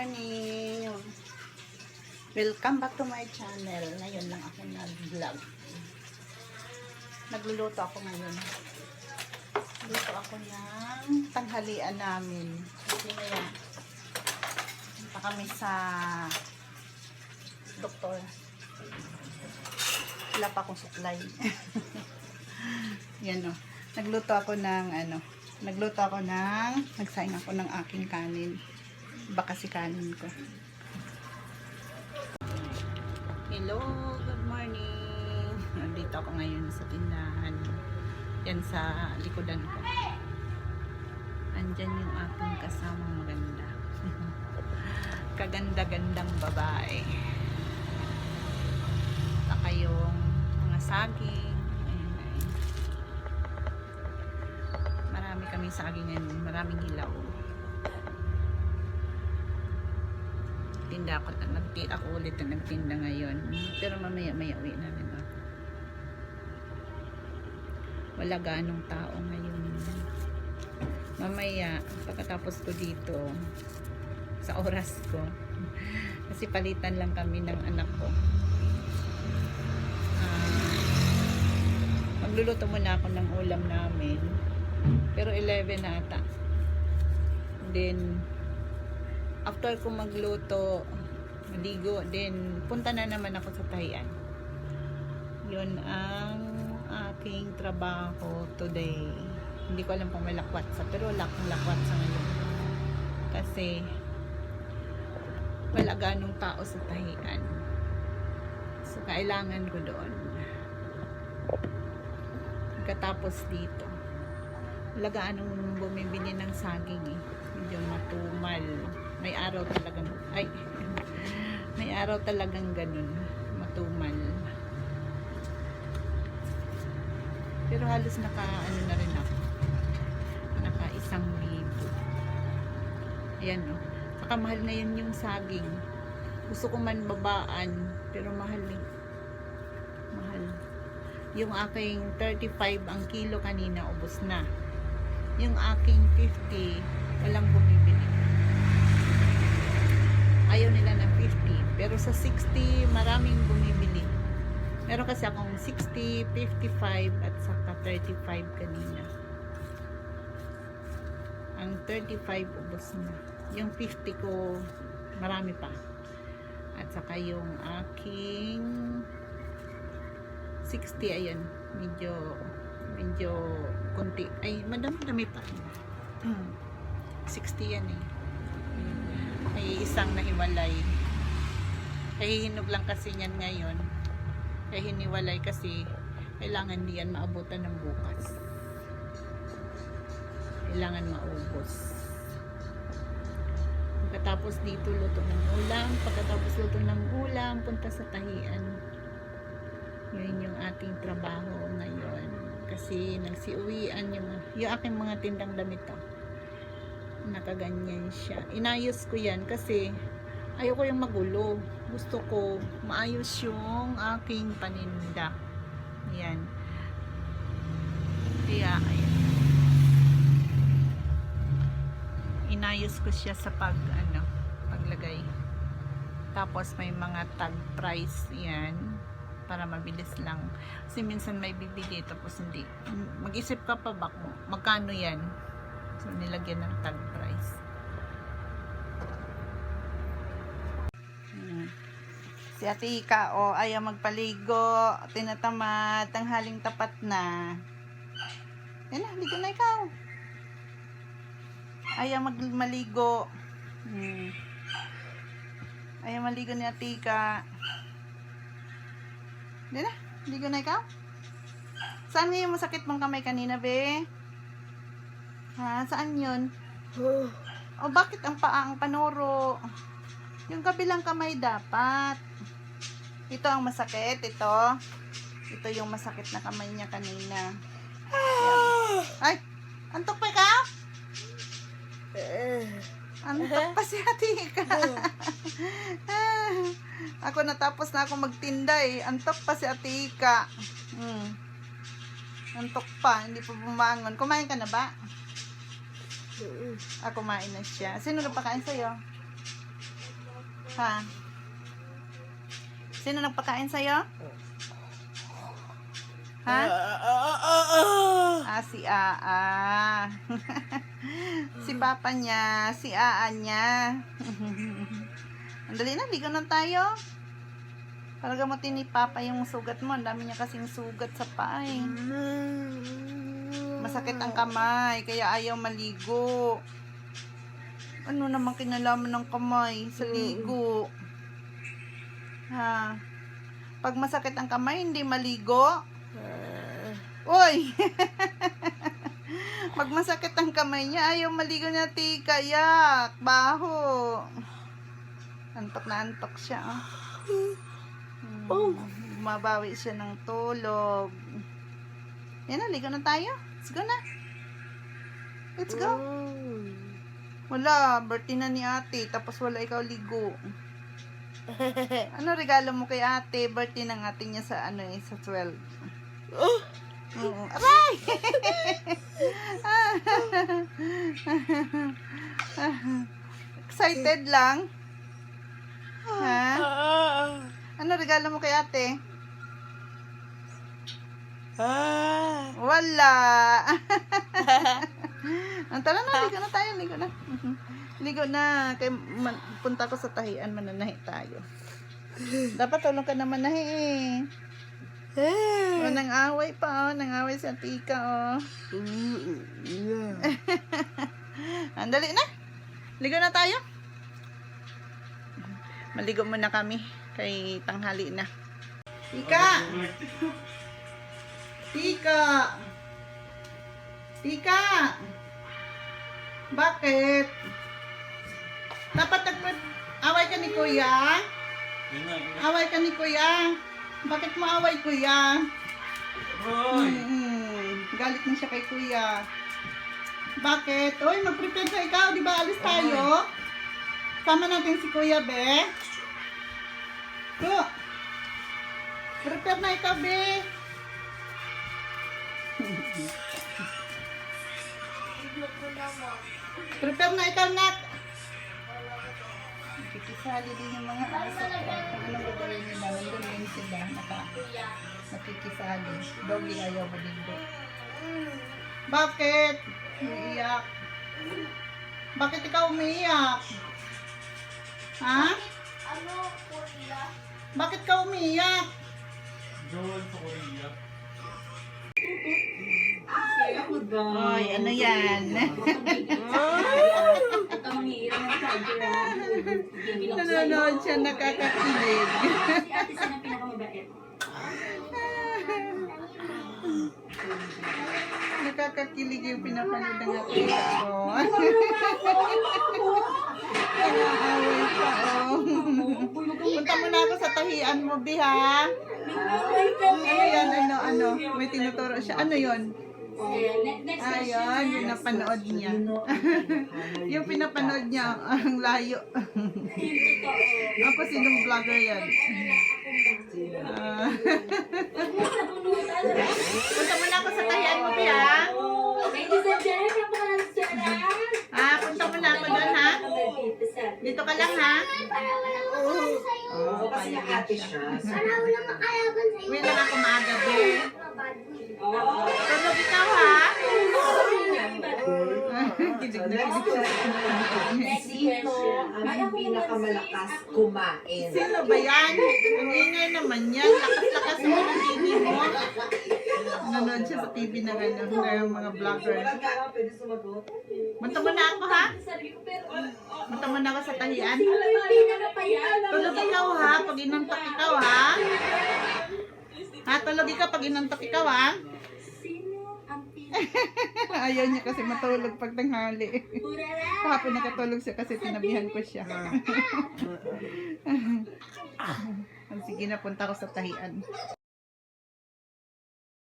morning! Welcome back to my channel. Ngayon lang ako nag-vlog. Nagluluto ako ngayon. Luto ako ng tanghalian namin. Kasi ngayon, punta kami sa doktor. Wala pa akong supply. Yan o. Nagsaing ako ng aking kanin. Iba kasi kanin ko. Hello, good morning. Nandito ako ngayon sa tindahan. Yan sa likodan ko. Andyan yung aking kasamang maganda. Kaganda-gandang babae. Saka yung mga saging. Ayan, ayan. Marami kaming saging ngayon. Maraming hilaw. Tinda ako ulit na nagtinda ngayon. Pero mamaya-maya uwi na rin ako. Wala ganong tao ngayon. Mamaya, pagkatapos ko dito, sa oras ko, kasi palitan lang kami ng anak ko. Magluluto muna ako ng ulam namin. Pero 11 na ata. Then, after ko magluto, maligo, then punta na naman ako sa tahian. Yun ang aking trabaho today. Hindi ko alam kung may lakwatsa, pero wala akong lakwatsa ngayon. Kasi wala ganong tao sa tahian. So, kailangan ko doon. Pagkatapos dito, wala ganong bumibili ng saging eh. Medyo matumal. May araw talagang ganun, matumal. Pero halos na rin ako, naka 1,000. Ayan o, saka mahal ngayon yung saging. Gusto ko man babaan, pero mahal eh, mahal. Yung aking 35 ang kilo kanina, ubos na. Yung aking 50 walang bumibili. Ayaw nila ng 50. Pero sa 60, maraming bumibili. Meron kasi akong 60, 55, at saka 35 kanina. Ang 35, ubos na. Yung 50 ko, marami pa. At saka yung aking 60, ayan. Medyo kunti. Ay, madami pa. 60 yan eh. May isang nahiwalay. Kaya hinog lang kasi yan ngayon. Kaya hiniwalay kasi kailangan diyan maabutan ng bukas. Kailangan maubos. Pagkatapos dito luto ng ulam. Pagkatapos luto ng ulam, punta sa tahian. Yun yung ating trabaho ngayon. Kasi nagsiuwian yung aking mga tindang damit to. Nakaganyan siya. Inayos ko yan kasi ayoko yung magulo. Gusto ko maayos yung aking paninda. Yan. Kaya ayan. Inayos ko siya sa paglagay. Tapos may mga tag price yan para mabilis lang. Kasi minsan may bibili tapos hindi. Mag-isip ka pa ba kung magkano yan? So, nilagyan ng tag price. Si Ate Ika, ayaw magpaligo. Tinatamad. Tanghaling tapat na. Yan na, ligo na ikaw. Ayaw maligo. Ayaw maligo ni Ate Ika. Yan na, ligo na ikaw. Saan ngayon masakit mong kamay kanina, be? Ha? Saan yun? Bakit ang paa ang panuro? Yung kabilang kamay dapat. Ito ang masakit. Ito yung masakit na kamay niya kanina. Yan. Ay! Antok pa ka? Antok pa si Ate Ika. Ako natapos na ako magtinda eh. Antok pa si Ate Ika. Antok pa. Hindi pa bumangon. Kumain ka na ba? Kumain na siya. Sino na pakain sa'yo? Ha? Sino nagpakain sa'yo? Ha? Si Aa. Si Papa niya, si Aa niya. Andali na, ligo na tayo. Para gamutin ni Papa yung sugat mo. Ang dami niya kasing sugat sa paa eh. Masakit ang kamay, kaya ayaw maligo. Ano namang kinalaman ng kamay sa ligo? Ha? Pag masakit ang kamay, hindi maligo? Uy! Pag masakit ang kamay niya, ayaw maligo na tika. Yak! Baho! Antok na antok siya. Mabawi siya ng tulog. Yan na, ligo na tayo. Let's go na. Let's go. Wala, birthday na ni ate. Tapos wala ikaw ligo. Ano regalo mo kay ate? Birthday ng ate niya sa ano eh, sa 12. Oo. Aray! Excited lang? Ha? Ano regalo mo kay ate? Wala. Tara na, ligo na tayo, ligo na. Ligo na. Kaya punta ko sa tahian, mananahi tayo. Dapat tulong ka na manahi eh. Nang away pa oh, nang away sa tika oh. Andali na. Ligo na tayo. Maligo muna kami kay tanghali na. Tika. Tika. Tika. Bakit? Dapat away ka ni Kuya? Away ka ni Kuya? Bakit mo away, Kuya? Galit na siya kay Kuya. Bakit? Uy, mag-prepare na ikaw. Di ba alis tayo? Sama natin si Kuya, be. Go. Prepare na ikaw, be. Prepare na ikaw, Nat. Nakikisali din yung mga aso ko. Kung anong gagawin nila, nandun din sila. Nakikisali. Doggy ayaw maligo. Bakit? Umiiyak. Bakit ikaw umiiyak? Ha? Ano, Korea? Bakit ka umiiyak? Doon sa Korea. Oy, ano yan? Nanonood siya, nakakakilig. Si ate sana pinakamabait. Nakakakilig yung pinapanood ng ating ko. Nakaaway pa, oh. Punta mo na ako sa tahian mo, Biha. Ano yan? Ano? May tinuturo siya. Ano yon? Ayun, yung napanood niya. Yung pinapanood niya, ang layo. Ako, sinong vlogger yan? Punta mo na ako sa tahian mo, Biha. Ladies and gentlemen, napakalansuran. Punta mo na ako doon, ha? Dito ka lang, ha? Kasi ate siya. Uwi lang ako maaga, Be. Tulog ikaw, ha? Kilig na kilig siya. Sino ang pinakamalakas kumain? Sino ba yan? Ang ingay naman yan. Lakas-lakas mo ng TV mo. Nanonood siya sa TV ng mga vlogger. Punta mo na ako, ha? Punta mo na ako sa tahian. Tulog ikaw, ha? Pag inantok ikaw, ha? Ha? Tulog ikaw pag inantok ikaw, ha? Ayaw niya kasi matulog pag tanghali. Kahapon nakatulog siya kasi tinabihan ko siya. Sige na, punta ko sa tahian.